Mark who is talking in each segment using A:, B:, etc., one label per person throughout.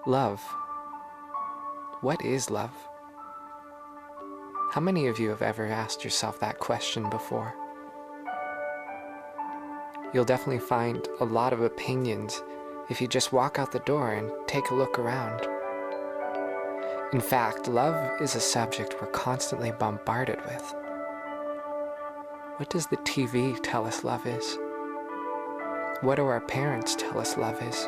A: Love. What is love? How many of you have ever asked yourself that question before? You'll definitely find a lot of opinions if you just walk out the door and take a look around. In fact, love is a subject we're constantly bombarded with. What does the TV tell us love is? What do our parents tell us love is?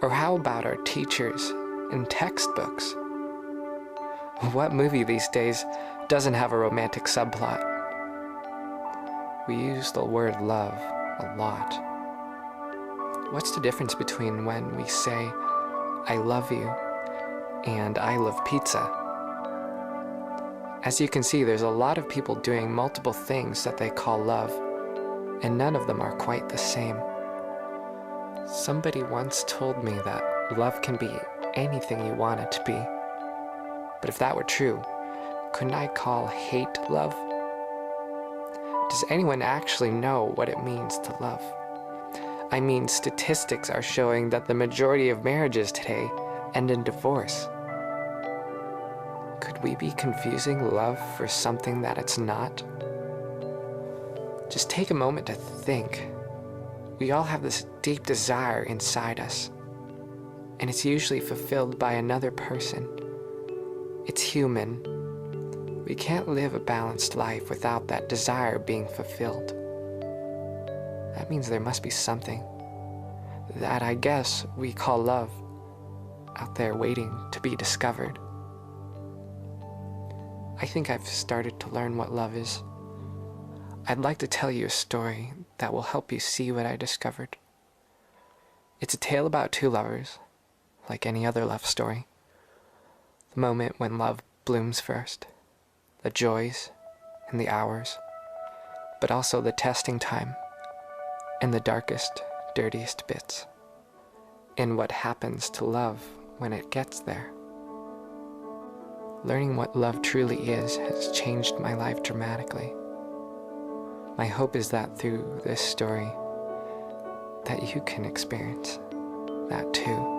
A: Or how about our teachers and textbooks? What movie these days doesn't have a romantic subplot? We use the word love a lot. What's the difference between when we say, I love you, and I love pizza? As you can see, there's a lot of people doing multiple things that they call love, and none of them are quite the same. Somebody once told me that love can be anything you want it to be. But if that were true, couldn't I call hate love? Does anyone actually know what it means to love? I mean, statistics are showing that the majority of marriages today end in divorce. Could we be confusing love for something that it's not? Just take a moment to think. We all have this deep desire inside us, and it's usually fulfilled by another person. It's human. We can't live a balanced life without that desire being fulfilled. That means there must be something that I guess we call love out there waiting to be discovered. I think I've started to learn what love is. I'd like to tell you a story that will help you see what I discovered. It's a tale about two lovers, like any other love story. The moment when love blooms first, the joys and the hours, but also the testing time and the darkest, dirtiest bits, and what happens to love when it gets there. Learning what love truly is has changed my life dramatically. My hope is that through this story, that you can experience that too.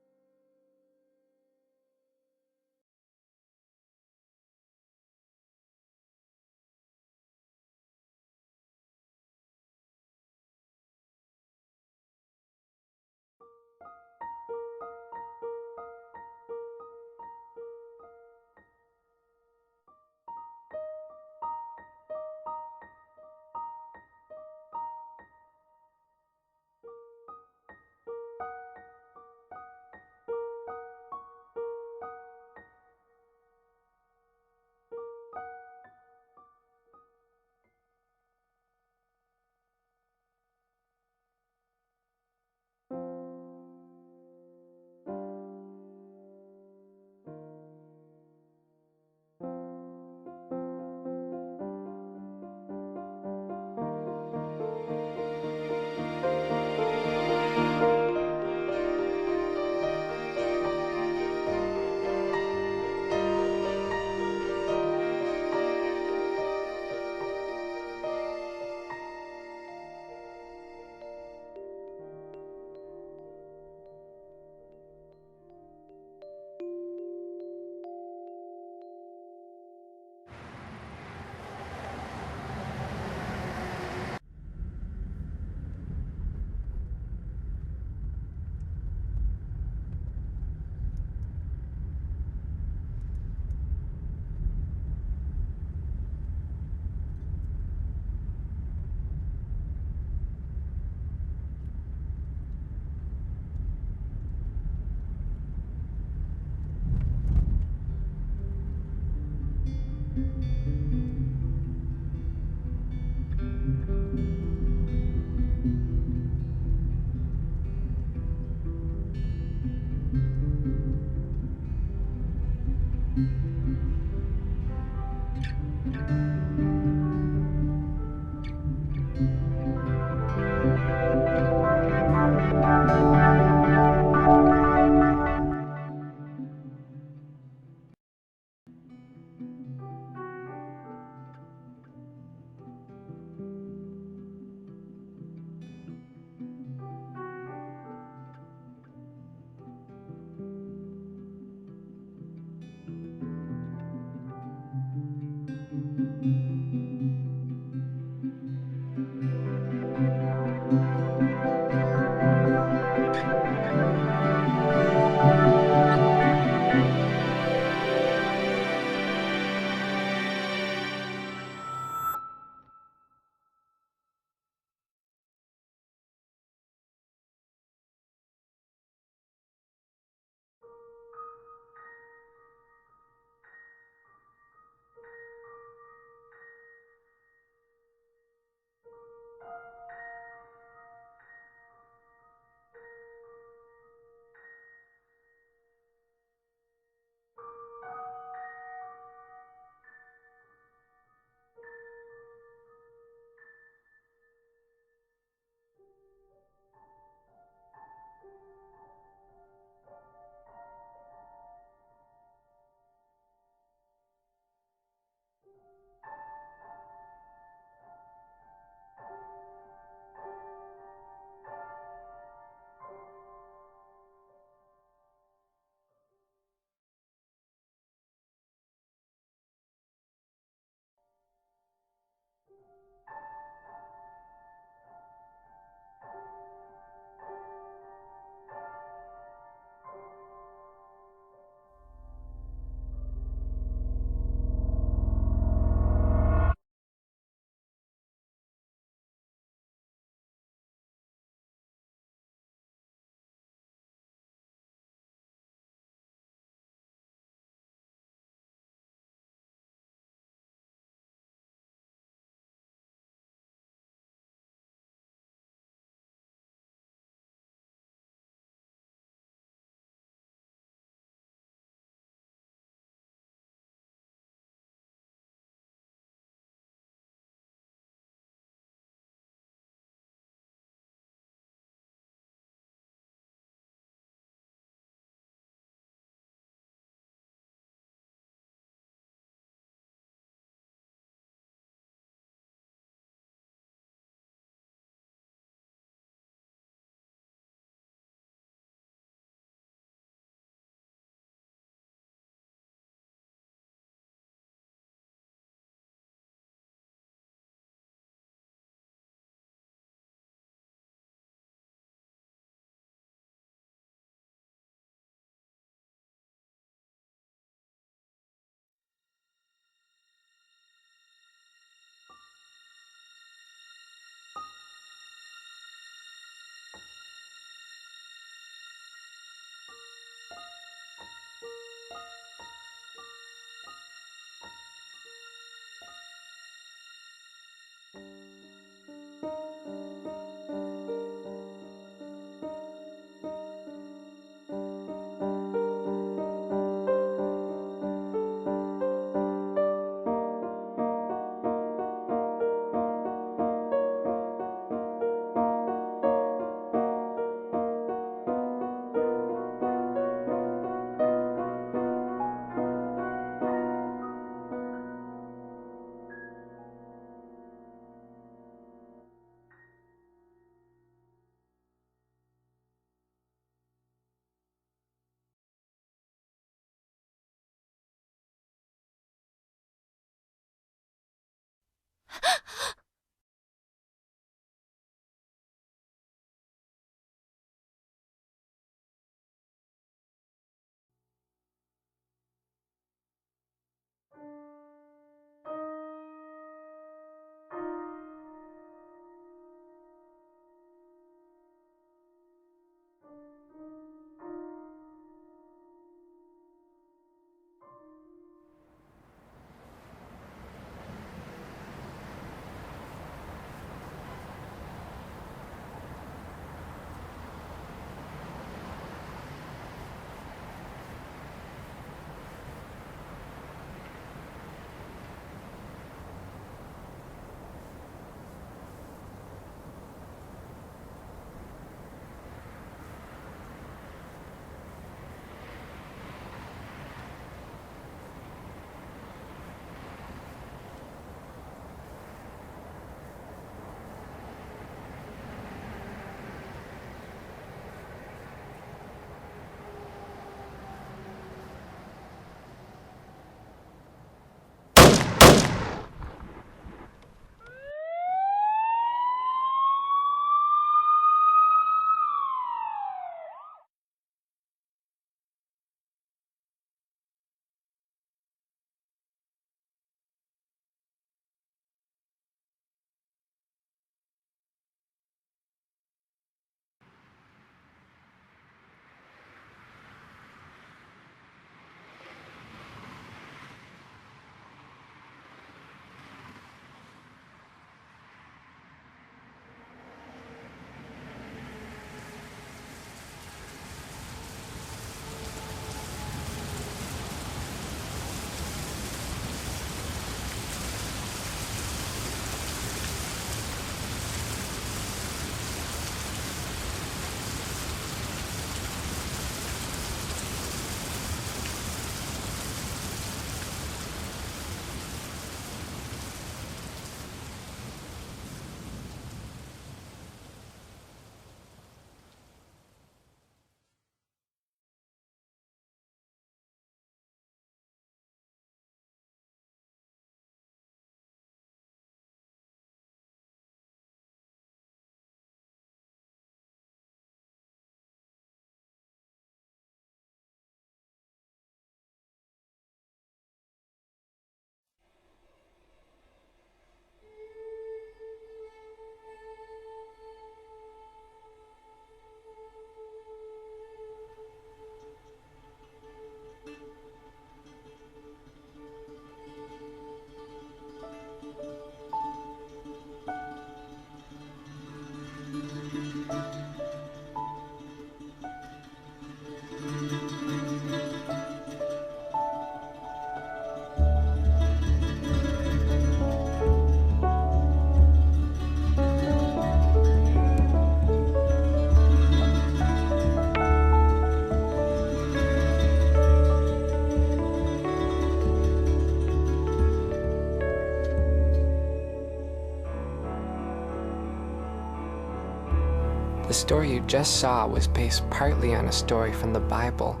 A: The story you just saw was based partly on a story from the Bible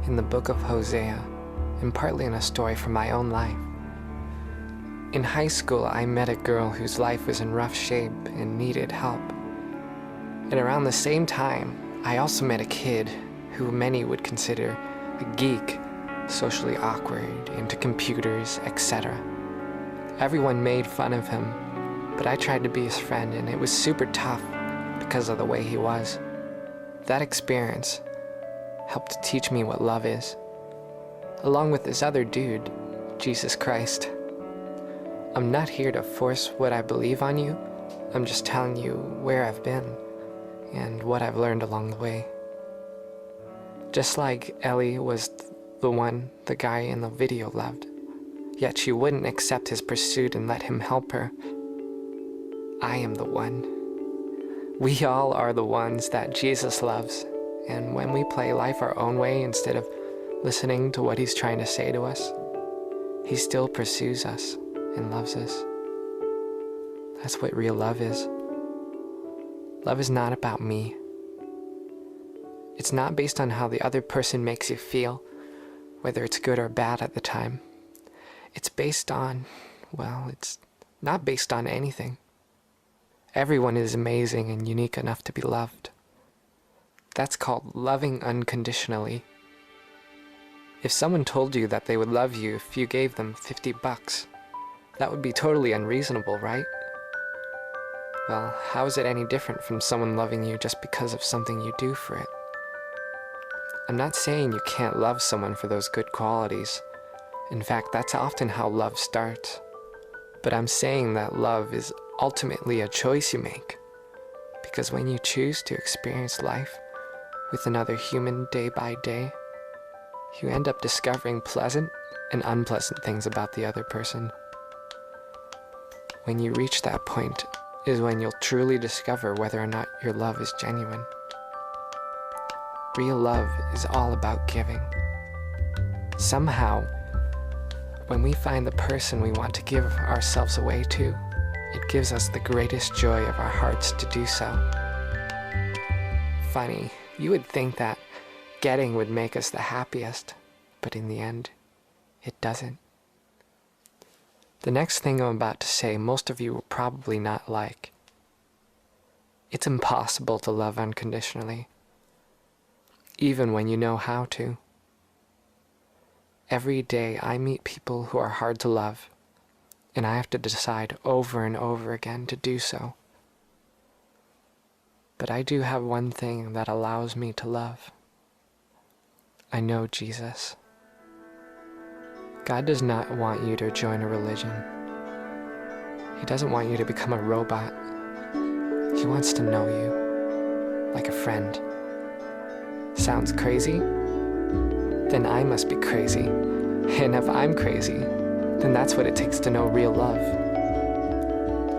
A: in the book of Hosea, and partly on a story from my own life. In high school, I met a girl whose life was in rough shape and needed help. And around the same time, I also met a kid who many would consider a geek, socially awkward, into computers, etc. Everyone made fun of him, but I tried to be his friend, and it was super tough because of the way he was. That experience helped to teach me what love is, along with this other dude, Jesus Christ. I'm not here to force what I believe on you. I'm just telling you where I've been and what I've learned along the way. Just like Ellie was the one the guy in the video loved, yet she wouldn't accept his pursuit and let him help her. I am the one. We all are the ones that Jesus loves, and when we play life our own way instead of listening to what he's trying to say to us, he still pursues us and loves us. That's what real love is. Love is not about me. It's not based on how the other person makes you feel, whether it's good or bad at the time. It's based on, well, it's not based on anything. Everyone is amazing and unique enough to be loved. That's called loving unconditionally. If someone told you that they would love you if you gave them $50, that would be totally unreasonable, right? Well, how is it any different from someone loving you just because of something you do for it? I'm not saying you can't love someone for those good qualities. In fact, that's often how love starts. But I'm saying that love is ultimately a choice you make. Because when you choose to experience life with another human day by day, you end up discovering pleasant and unpleasant things about the other person. When you reach that point is when you'll truly discover whether or not your love is genuine. Real love is all about giving. Somehow, when we find the person we want to give ourselves away to, it gives us the greatest joy of our hearts to do so. Funny, you would think that getting would make us the happiest, but in the end, it doesn't. The next thing I'm about to say, most of you will probably not like. It's impossible to love unconditionally, even when you know how to. Every day I meet people who are hard to love, and I have to decide over and over again to do so. But I do have one thing that allows me to love. I know Jesus. God does not want you to join a religion. He doesn't want you to become a robot. He wants to know you, like a friend. Sounds crazy? Then I must be crazy. And if I'm crazy, then that's what it takes to know real love.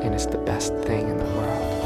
A: And it's the best thing in the world.